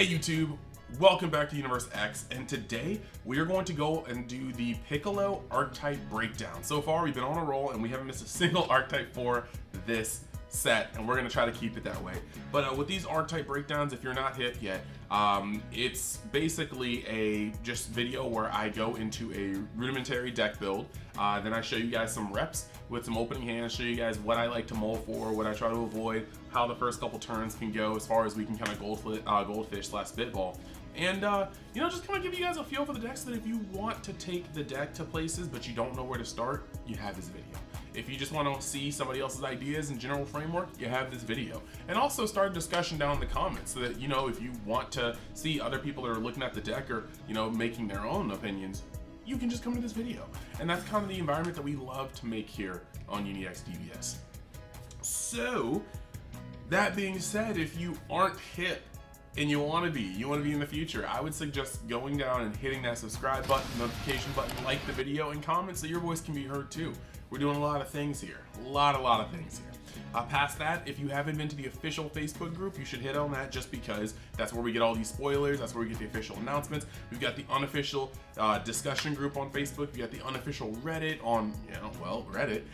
Hey YouTube, welcome back to Universe X, and today we are going to go and do the Piccolo Archetype breakdown. So far we've been on a roll and we haven't missed a single Archetype for this set, and we're going to try to keep it that way. But with these Archetype breakdowns, if you're not hip yet, it's basically a just video where I go into a rudimentary deck build, then I show you guys some reps with some opening hands, show you guys what I like to mull for, what I try to avoid, how the first couple turns can go as far as we can kind of goldfish / spitball. And you know, just kind of give you guys a feel for the deck so that if you want to take the deck to places but you don't know where to start, you have this video. If you just want to see somebody else's ideas and general framework, you have this video. And also start a discussion down in the comments so that, you know, if you want to see other people that are looking at the deck or, you know, making their own opinions, you can just come to this video. And that's kind of the environment that we love to make here on UniXDBS. So, that being said, if you aren't hip and you want to be in the future, I would suggest going down and hitting that subscribe button, notification button, like the video, and comment so your voice can be heard too. We're doing a lot of things here, a lot of things here. Past that, if you haven't been to the official Facebook group, you should hit on that just because that's where we get all these spoilers, that's where we get the official announcements. We've got the unofficial discussion group on Facebook, we got the unofficial Reddit on, you know, well, Reddit.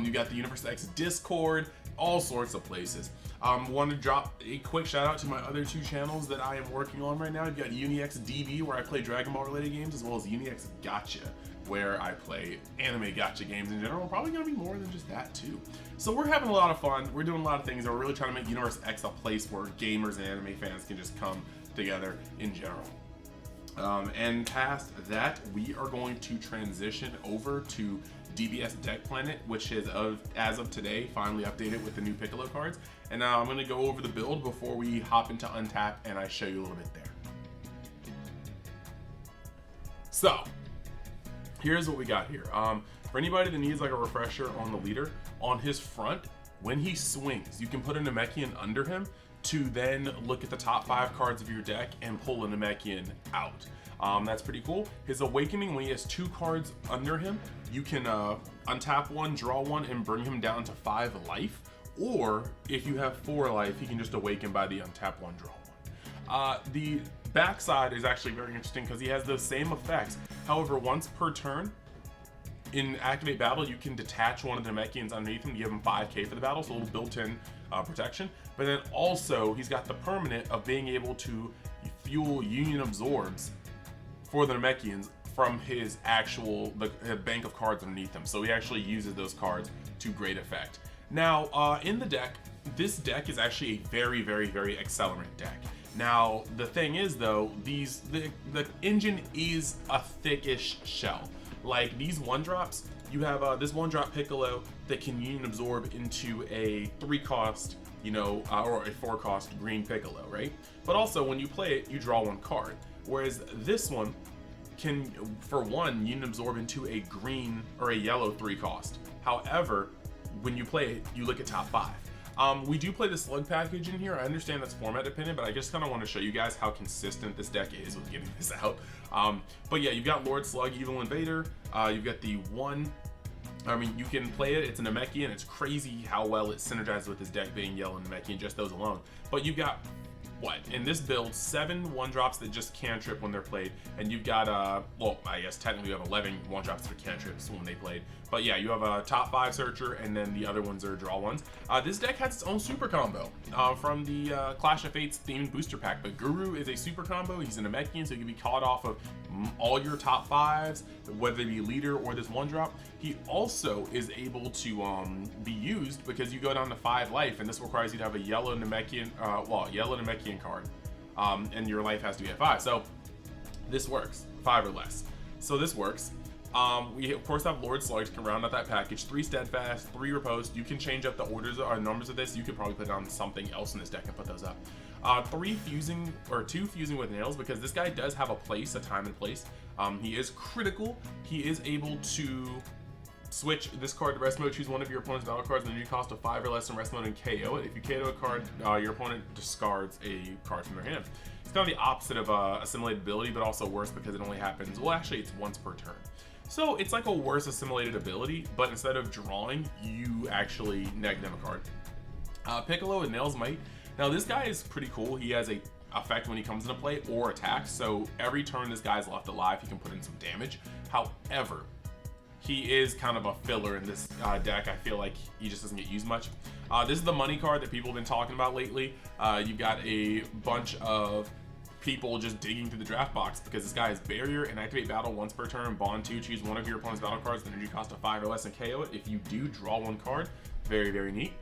You got the Universe X Discord, all sorts of places. Want to drop a quick shout out to my other two channels that I am working on right now. You've got UniXDB, where I play Dragon Ball related games, as well as UniX Gacha, where I play anime gacha games in general. Probably gonna be more than just that too. So we're having a lot of fun. We're doing a lot of things, and we're really trying to make Universe X a place where gamers and anime fans can just come together in general. And past that, we are going to transition over to DBS Deck Planet, which is as of today finally updated with the new Piccolo cards. And now I'm going to go over the build before we hop into Untap and I show you a little bit there. So here's what we got here. For anybody that needs like a refresher on the leader, on his front, when he swings, you can put a Namekian under him to then look at the top 5 cards of your deck and pull a Namekian out. That's pretty cool. His Awakening, when he has 2 cards under him, you can untap one, draw one, and bring him down to 5 life. Or if you have 4 life, he can just awaken by the untap one, draw one. The backside is actually very interesting because he has those same effects. However, once per turn, in Activate Battle, you can detach one of the Namekians underneath him to give him 5k for the battle, so a little built-in protection. But then also, he's got the permanent of being able to fuel Union Absorbs for the Namekians from his actual the bank of cards underneath him. So he actually uses those cards to great effect. Now, in the deck, this deck is actually a very accelerant deck. Now, the thing is though, the engine is a thickish shell. Like these 1-drops, you have this 1-drop Piccolo that can Union Absorb into a 3-cost, you know, or a 4-cost green Piccolo, right? But also when you play it, you draw 1 card. Whereas this one can, for 1, Union Absorb into a green or a yellow 3-cost. However, when you play it, you look at top 5. We do play the slug package in here. I understand that's format dependent, but I just kind of want to show you guys how consistent this deck is with getting this out. But yeah, you've got Lord Slug, Evil Invader. You've got the one, I mean, you can play it. It's a Namekian. It's crazy how well it synergizes with this deck being yellow and Namekian, just those alone. But you've got, what, in this build, 7 1-drops that just cantrip when they're played, and you've got well, I guess technically you have 11 1-drops that are cantrips when they played, but yeah, you have a top 5 searcher, and then the other ones are draw ones. This deck has its own super combo from the Clash of Fates themed booster pack, but Guru is a super combo. He's a Namekian, so he can be caught off of all your top 5s, whether they be leader or this 1-drop. He also is able to be used because you go down to 5 life, and this requires you to have a yellow Namekian, yellow Namekian card, and your life has to be at 5. So this works, 5 or less. So this works. We of course have Lord Slug to round out that package. 3 Steadfast, 3 Riposte. You can change up the orders or numbers of this. You could probably put down something else in this deck and put those up. 2 fusing with nails, because this guy does have a place, a time and place. He is critical. He is able to switch this card to rest mode, choose one of your opponent's battle cards and then you cost of 5 or less in rest mode and KO it. If you KO a card, your opponent discards a card from their hand. It's kind of the opposite of assimilated ability, but also worse because it only happens, well, actually it's once per turn. So it's like a worse assimilated ability, but instead of drawing, you actually neg them a card. Piccolo and Nails Might. Now this guy is pretty cool. He has a effect when he comes into play or attacks. So every turn this guy's left alive, he can put in some damage. However, he is kind of a filler in this deck. I feel like he just doesn't get used much. This is the money card that people have been talking about lately. You've got a bunch of people just digging through the draft box because this guy is barrier and activate battle once per turn. Bond 2, choose one of your opponent's battle cards, the energy cost of 5 or less, and KO it. If you do, draw one card. Very, very neat.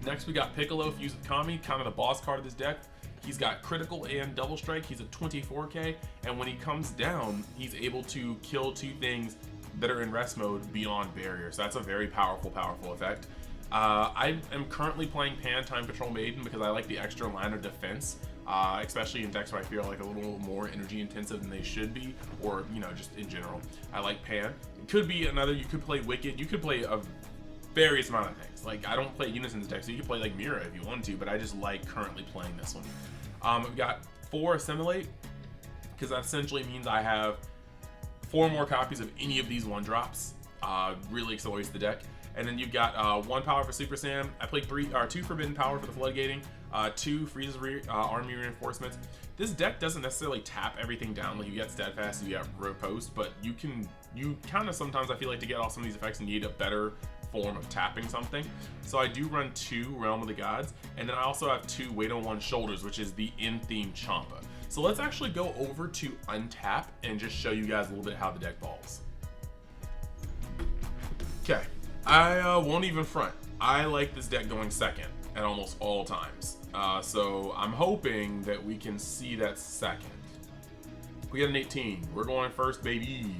Next, we got Piccolo, Fuse with Kami, kind of the boss card of this deck. He's got critical and double strike. He's a 24k, and when he comes down, he's able to kill 2 things that are in rest mode beyond barrier. So that's a very powerful effect. I am currently playing Pan Time Control Maiden because I like the extra line of defense, especially in decks where I feel like a little more energy intensive than they should be, or you know, just in general. I like Pan. It could be another. You could play Wicked. You could play a various amount of things. Like I don't play Unison's deck, so you could play like Mira if you want to, but I just like currently playing this one. We've got 4 Assimilate because that essentially means I have 4 more copies of any of these 1-drops. Really accelerates the deck. And then you've got 1 power for Super Sam. I played 2 Forbidden Power for the Floodgating, 2 Freeze's Army Reinforcements. This deck doesn't necessarily tap everything down. Like you get Steadfast, you get Riposte, but you kind of sometimes I feel like to get all some of these effects you need a better form of tapping something. So I do run 2 Realm of the Gods, and then I also have 2 Wait on One Shoulders, which is the in-theme Champa. So let's actually go over to Untap and just show you guys a little bit how the deck balls. Okay. I won't even front. I like this deck going second at almost all times. So I'm hoping that we can see that second. We got an 18. We're going first, baby.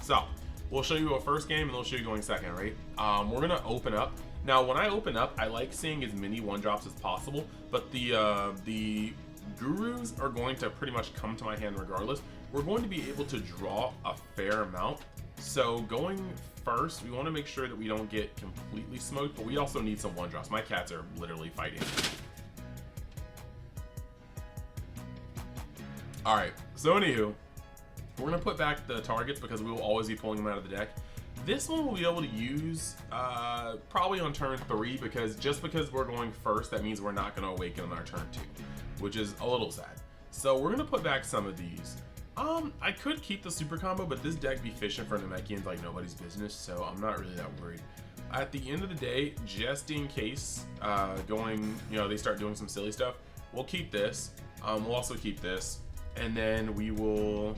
So we'll show you a first game and we'll show you going second, right? We're gonna open up. Now, when I open up, I like seeing as many 1-drops as possible, but the gurus are going to pretty much come to my hand regardless. We're going to be able to draw a fair amount. So going first, we want to make sure that we don't get completely smoked, but we also need some 1-drops. My cats are literally fighting. All right, so anywho, we're gonna put back the targets because we will always be pulling them out of the deck. This one we'll be able to use probably on turn 3 because just because we're going first, that means we're not gonna awaken on our turn 2, which is a little sad. So we're gonna put back some of these. I could keep the super combo, but this deck be fishing for Namekians like nobody's business, so I'm not really that worried. At the end of the day, just in case they start doing some silly stuff, we'll keep this. We'll also keep this, and then we will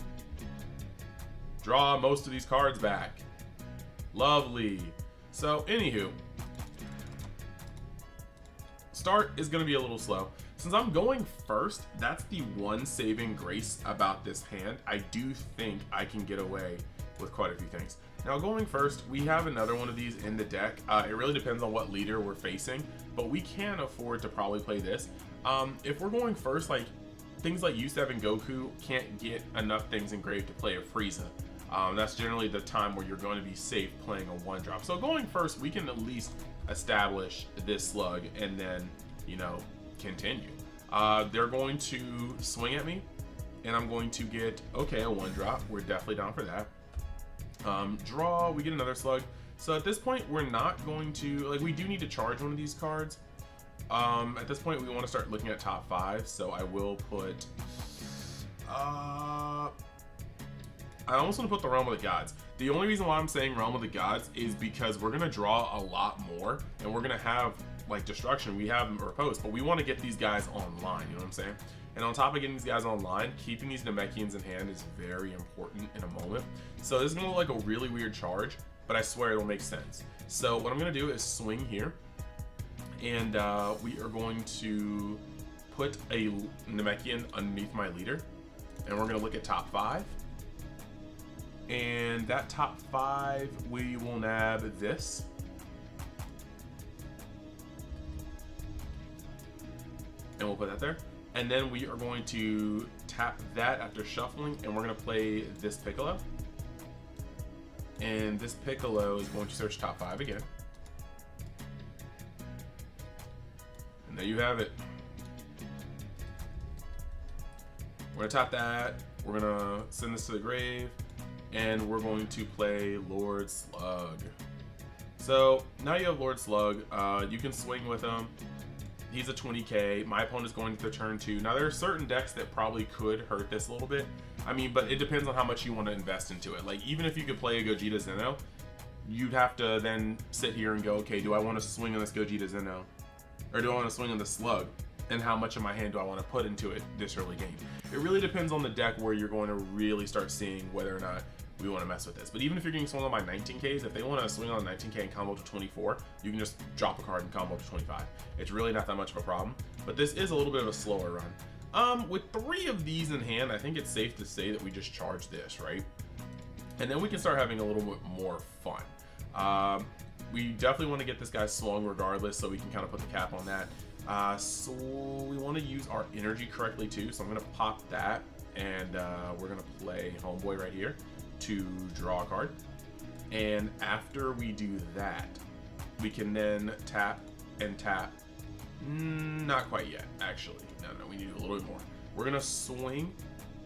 draw most of these cards back. Lovely. So, anywho, start is going to be a little slow. Since I'm going first, that's the one saving grace about this hand. I do think I can get away with quite a few things. Now going first, we have another one of these in the deck. It really depends on what leader we're facing, but we can afford to probably play this. If we're going first, like things like Yusef and Goku can't get enough things engraved to play a Frieza. That's generally the time where you're going to be safe playing a 1-drop. So going first, we can at least establish this slug and then, continue. They're going to swing at me and I'm going to get, okay, a 1-drop. We're definitely down for that. Draw, we get another slug. So at this point, we're not going to, we do need to charge one of these cards. At this point, we want to start looking at top 5. So I will put, I almost want to put the Realm of the Gods. The only reason why I'm saying Realm of the Gods is because we're going to draw a lot more and we're going to have destruction. We have Riposte, but we want to get these guys online, you know what I'm saying? And on top of getting these guys online, keeping these Namekians in hand is very important in a moment. So this is going to look like a really weird charge, but I swear it'll make sense. So what I'm going to do is swing here, and we are going to put a Namekian underneath my leader, and we're going to look at top 5. And that top 5, we will nab this. And we'll put that there. And then we are going to tap that after shuffling, and we're going to play this Piccolo. And this Piccolo is going to search top 5 again. And there you have it. We're going to tap that. We're going to send this to the grave. And we're going to play Lord Slug. So now you have Lord Slug. You can swing with him. He's a 20k. My opponent's going to turn 2. Now, there are certain decks that probably could hurt this a little bit. I mean, but it depends on how much you want to invest into it. Like, even if you could play a Gogeta Zeno, you'd have to then sit here and go, okay, do I want to swing on this Gogeta Zeno? Or do I want to swing on the Slug? And how much of my hand do I want to put into it this early game? It really depends on the deck where you're going to really start seeing whether or not we want to mess with this. But even if you're getting swung on by 19Ks, if they want to swing on 19K and combo to 24, you can just drop a card and combo to 25. It's really not that much of a problem. But this is a little bit of a slower run. With 3 of these in hand, I think it's safe to say that we just charge this, right? And then we can start having a little bit more fun. We definitely want to get this guy swung regardless, so we can kind of put the cap on that. So we want to use our energy correctly too, so I'm going to pop that, and we're going to play Homeboy right here to draw a card. And after we do that, we can then tap and tap. Not quite yet, actually. No, we need to do a little bit more. We're going to swing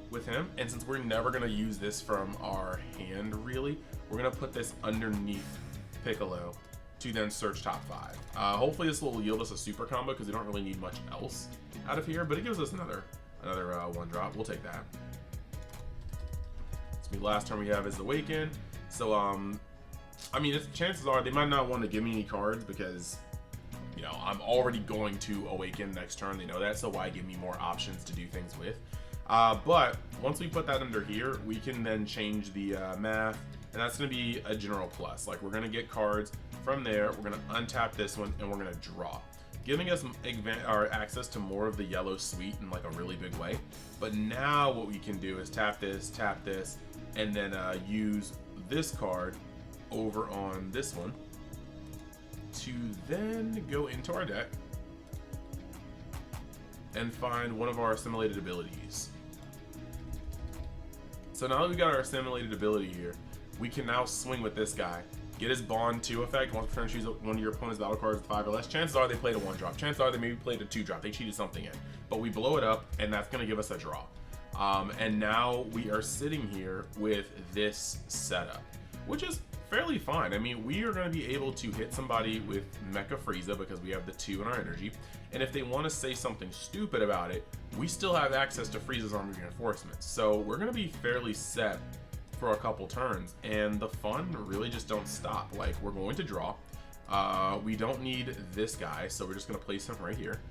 with him, and since we're never going to use this from our hand really, we're going to put this underneath Piccolo to then search top 5. Hopefully this will yield us a super combo because we don't really need much else out of here, but it gives us another 1-drop. We'll take that. The last turn we have is Awaken. So I mean, chances are they might not want to give me any cards because, you know, I'm already going to Awaken next turn. They know that, so why give me more options to do things with? But once we put that under here, we can then change the math, and that's going to be a general plus. Like, we're going to get cards from there. We're going to untap this one, and we're going to draw, giving us access to more of the yellow suite in like a really big way. But now what we can do is tap this, and then use this card over on this one to then go into our deck and find one of our assimilated abilities. So now that we got our assimilated ability here, we can now swing with this guy, get his Bond 2 effect. Once per turn, choose one of your opponent's battle cards with 5 or less. Chances are they played a 1-drop. Chances are they maybe played a 2-drop. They cheated something in. But we blow it up, and that's going to give us a draw. And now we are sitting here with this setup, which is fairly fine. I mean, we are going to be able to hit somebody with Mecha Frieza because we have the 2 in our energy. And if they want to say something stupid about it, we still have access to Frieza's armor reinforcements. So we're going to be fairly set for a couple turns, and the fun really just don't stop. Like, we're going to draw. We don't need this guy, so we're just going to place him right here.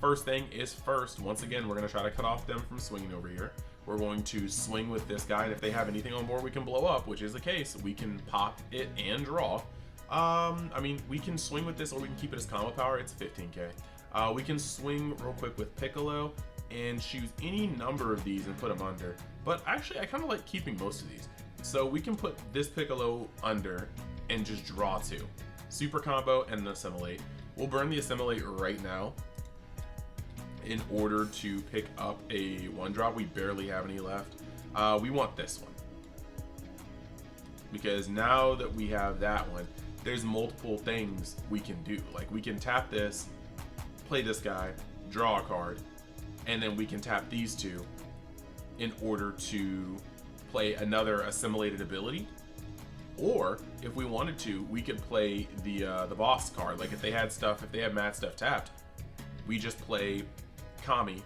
First thing is first, once again, we're going to try to cut off them from swinging over here. We're going to swing with this guy, and if they have anything on board we can blow up, which is the case, we can pop it and draw. I mean, we can swing with this, or we can keep it as combo power. It's 15k. We can swing real quick with Piccolo and choose any number of these and put them under. But actually, I kind of like keeping most of these. So we can put this Piccolo under and just draw 2. Super combo and then assimilate. We'll burn the assimilate right now in order to pick up a 1-drop. We barely have any left. We want this one, because now that we have that one, there's multiple things we can do. Like, we can tap this, play this guy, draw a card, and then we can tap these 2 in order to play another assimilated ability. Or if we wanted to, we could play the boss card. Like, if they had mad stuff tapped, we just play Kami,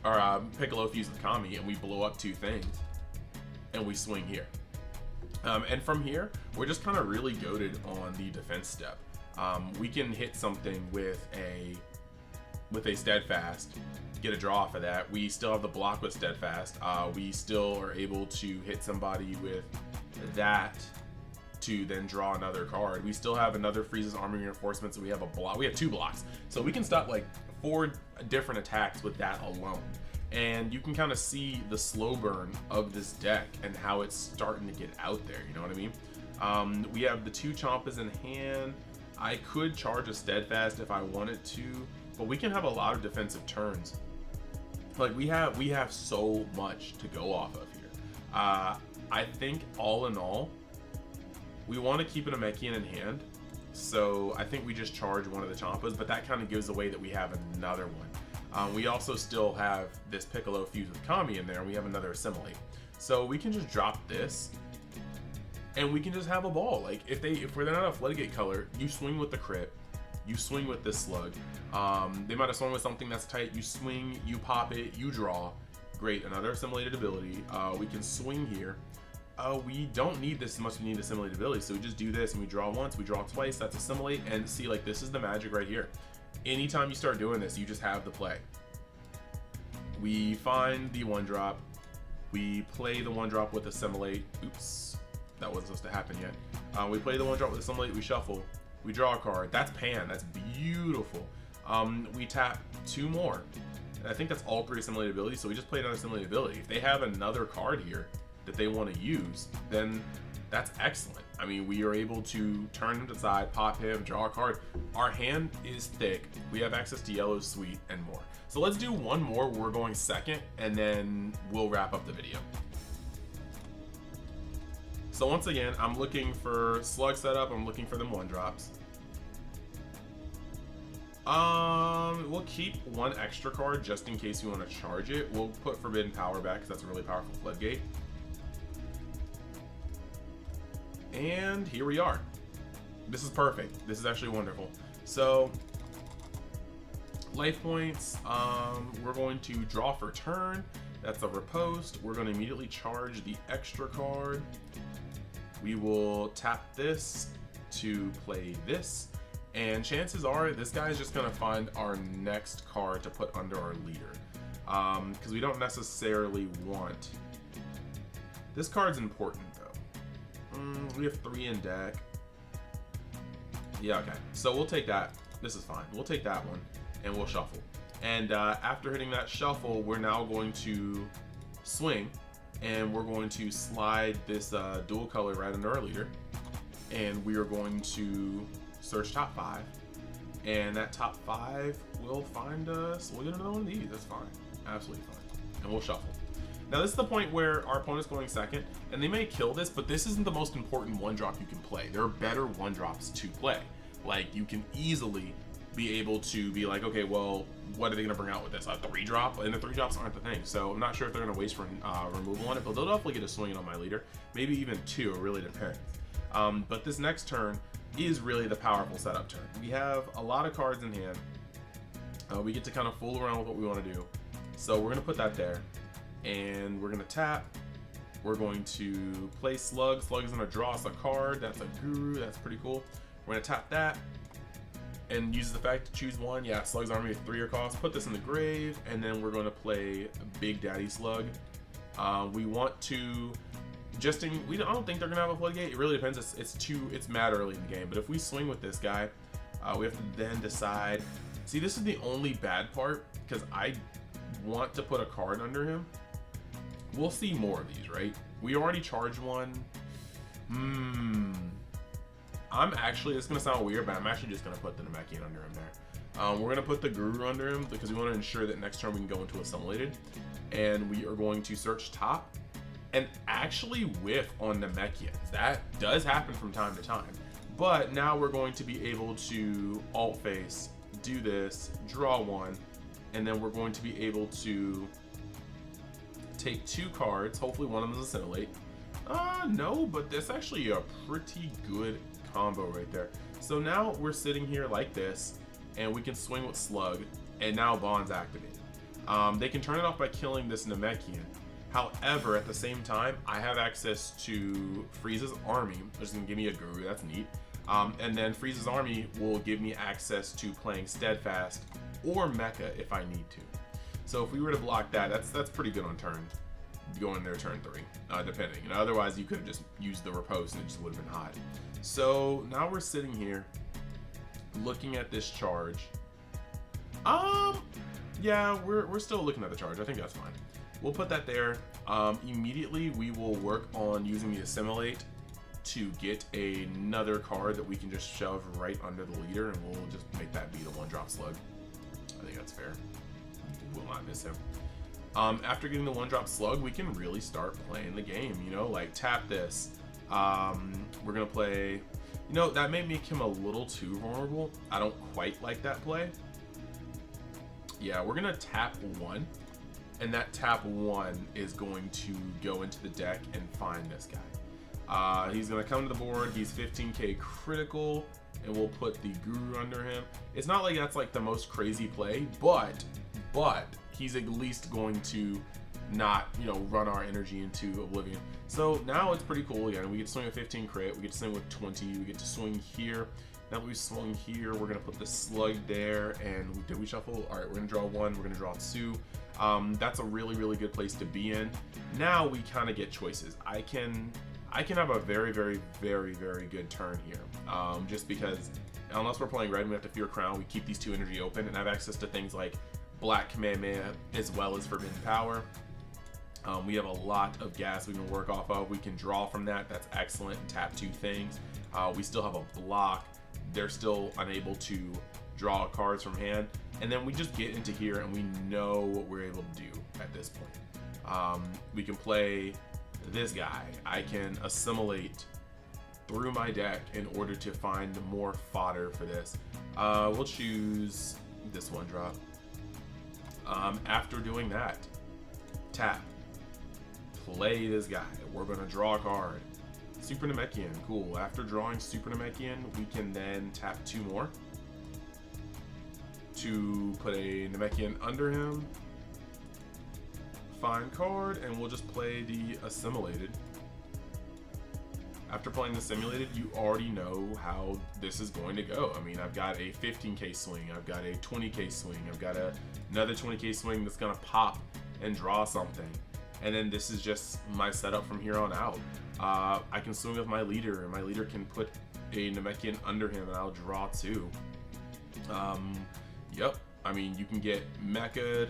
or Piccolo fused with Kami, and we blow up 2 things, and we swing here. And from here, we're just kind of really goated on the defense step. We can hit something with a Steadfast, get a draw off of that. We still have the block with Steadfast. We still are able to hit somebody with that to then draw another card. We still have another Frieza's armor reinforcements, so we have a block. We have 2 blocks, so we can stop like 4 different attacks with that alone. And you can kind of see the slow burn of this deck and how it's starting to get out there, you know what I mean? We have the 2 Champas in hand. I could charge a Steadfast if I wanted to, but we can have a lot of defensive turns. Like, we have so much to go off of here. I think all in all, we want to keep a Namekian in hand. So I think we just charge one of the Champas, but that kind of gives away that we have another one. We also still have this Piccolo fused with Kami in there, and we have another assimilate. So we can just drop this, and we can just have a ball. Like, if they're not a Floodgate color, you swing with the crit, you swing with this slug. They might have swung with something that's tight. You swing, you pop it, you draw. Great, another assimilated ability. We can swing here. We don't need this as much as we need assimilated ability, so we just do this and we draw once, we draw twice, that's assimilate, and see, like, this is the magic right here. Anytime you start doing this, you just have the play. We find the 1-drop, we play the 1-drop with assimilate. Oops, that wasn't supposed to happen yet. We play the 1-drop with assimilate, we shuffle, we draw a card. That's pan, that's beautiful. We tap 2 more. And I think that's all 3 assimilated abilities, so we just play another assimilated ability. If they have another card here that they want to use, then that's excellent. I mean, we are able to turn him to the side, pop him, draw a card. Our hand is thick. We have access to yellow, sweet, and more. So let's do one more. We're going second, and then we'll wrap up the video. So once again, I'm looking for slug setup. I'm looking for them 1-drops. We'll keep 1 extra card just in case you want to charge it. We'll put Forbidden Power back because that's a really powerful floodgate. And here we are. This is perfect. This is actually wonderful. So, life points, we're going to draw for turn. That's a riposte. We're going to immediately charge the extra card. We will tap this to play this. And chances are this guy is just going to find our next card to put under our leader. Because we don't necessarily want... This card's important. We have 3 in deck. Yeah, okay. So we'll take that. This is fine. We'll take that one and we'll shuffle. And after hitting that shuffle, we're now going to swing and we're going to slide this dual color right under our leader. And we are going to search top 5. And that top 5 will find us. We'll get another one of these. That's fine. Absolutely fine. And we'll shuffle. Now this is the point where our opponent's going second, and they may kill this, but this isn't the most important 1-drop you can play. There are better 1-drops to play. Like, you can easily be able to be like, okay, well, what are they going to bring out with this? A 3-drop? And the 3-drops aren't the thing. So I'm not sure if they're going to waste removal on it, but they'll definitely get a swing on my leader. Maybe even 2, it really depends. But this next turn is really the powerful setup turn. We have a lot of cards in hand. We get to kind of fool around with what we want to do. So we're going to put that there. And we're gonna tap. We're going to play Slug. Slug is gonna draw us a card. That's a Guru. That's pretty cool. We're gonna tap that and use the fact to choose 1. Yeah, Slug's Army with 3 cost. Put this in the grave, and then we're gonna play Big Daddy Slug. We want to I don't think they're gonna have a floodgate. It really depends. It's mad early in the game. But if we swing with this guy, we have to then decide. See, this is the only bad part because I want to put a card under him. We'll see more of these, right? We already charged 1. I'm actually, it's gonna sound weird, but I'm actually just gonna put the Namekian under him there. We're gonna put the Guru under him because we want to ensure that next turn we can go into assimilated. And we are going to search top and actually whiff on Namekians. That does happen from time to time. But now we're going to be able to alt face, do this, draw 1, and then we're going to be able to take 2 cards. Hopefully one of them is assimilate. No, but that's actually a pretty good combo right there. So now we're sitting here like this, and we can swing with Slug, and now Bond's activated. They can turn it off by killing this Namekian. However, at the same time, I have access to Frieza's army, which is gonna give me a Guru. That's neat. And then Frieza's army will give me access to playing Steadfast or Mecha if I need to. So if we were to block that, that's pretty good on turn. Go in there turn 3, depending. And otherwise, you could have just used the riposte and it just would have been hot. So now we're sitting here looking at this charge. Yeah, we're still looking at the charge. I think that's fine. We'll put that there. Immediately, we will work on using the assimilate to get another card that we can just shove right under the leader, and we'll just make that be the 1-drop Slug. I think that's fair. Will not miss him. After getting the 1-drop Slug, we can really start playing the game, you know, like tap this. We're gonna play, you know, that may make him a little too vulnerable. I don't quite like that play. Yeah, we're gonna tap 1, and that tap 1 is going to go into the deck and find this guy. He's gonna come to the board. He's 15k critical, and we'll put the Guru under him. It's not like that's like the most crazy play, but he's at least going to not, you know, run our energy into oblivion. So now it's pretty cool again. We get to swing with 15 crit, we get to swing with 20, we get to swing here. Now that we swung here, we're gonna put the slug there, and did we shuffle? All right, we're gonna draw one, we're gonna draw two. That's a really good place to be in. Now we kind of get choices. I can have a very good turn here, just because unless we're playing red and we have to fear crown, we keep these two energy open and have access to things like black Kamehameha as well as forbidden power. We have a lot of gas we can work off of. We can draw from that. That's excellent. Tap two things. We still have a block. They're still unable to draw cards from hand. And then we just get into here and we know what we're able to do at this point. We can play this guy. I can assimilate through my deck in order to find more fodder for this. We'll choose this one drop. After doing that, tap. Play this guy. We're gonna draw a card. Super Namekian, cool. After drawing Super Namekian, we can then tap two more to put a Namekian under him. Find card, and we'll just play the Assimilated. After playing the Assimilated, you already know how this is going to go. I mean, I've got a 15k swing, I've got a 20k swing, I've got another 20k swing that's gonna pop and draw something. And then this is just my setup from here on out. I can swing with my leader, and my leader can put a Namekian under him, and I'll draw two. Yep, I mean, you can get Mecha'd.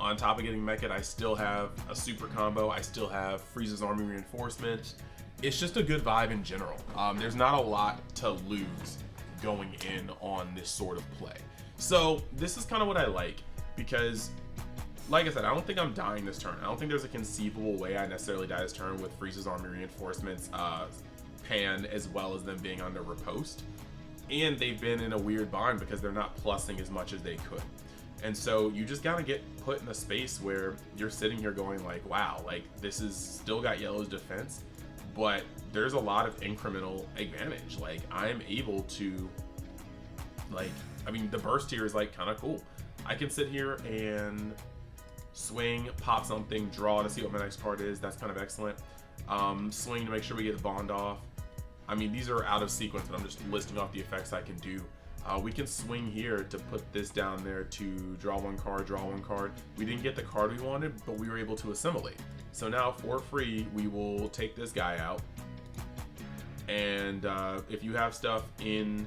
On top of getting Mecha'd, I still have a super combo. I still have Frieza's Army Reinforcement. It's just a good vibe in general. There's not a lot to lose going in on this sort of play. So this is kind of what I like, because like I said, I don't think I'm dying this turn. I don't think there's a conceivable way I necessarily die this turn with Frieza's Army Reinforcements, Pan, as well as them being under Riposte. And they've been in a weird bind because they're not plussing as much as they could. And so you just gotta get put in a space where you're sitting here going like, wow, like this is still got yellow's defense, but there's a lot of incremental advantage. Like I'm able to, like, I mean, the burst here is like kind of cool. I can sit here and swing, pop something, draw to see what my next card is. That's kind of excellent. Swing to make sure we get the bond off. I mean, these are out of sequence, but I'm just listing off the effects I can do. We can swing here to put this down there to draw one card, draw one card. We didn't get the card we wanted, but we were able to assimilate. So now for free, we will take this guy out. And if you have stuff in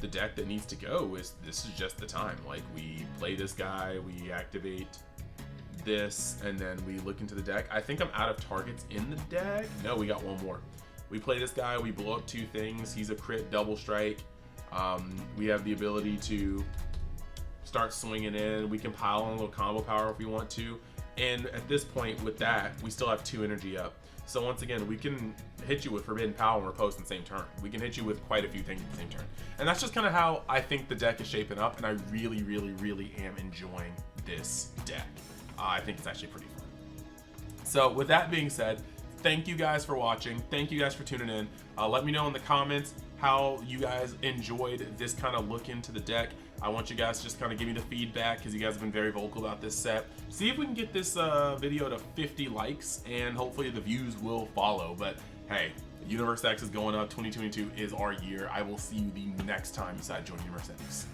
the deck that needs to go, this is just the time. Like we play this guy, we activate this, and then we look into the deck. I think I'm out of targets in the deck. No, we got one more. We play this guy, we blow up two things. He's a crit double strike. We have the ability to start swinging in. We can pile on a little combo power if we want to. And at this point with that, we still have two energy up. So once again, we can hit you with Forbidden Power and Riposte in the same turn. We can hit you with quite a few things in the same turn. And that's just kind of how I think the deck is shaping up, and I really am enjoying this deck. I think it's actually pretty fun. So with that being said, thank you guys for watching. Thank you guys for tuning in. Let me know in the comments how you guys enjoyed this kind of look into the deck. I want you guys to just kind of give me the feedback, because you guys have been very vocal about this set. See if we can get this video to 50 likes, and hopefully the views will follow. But hey, Universe X is going up. 2022 is our year. I will see you the next time you decide to join Universe X.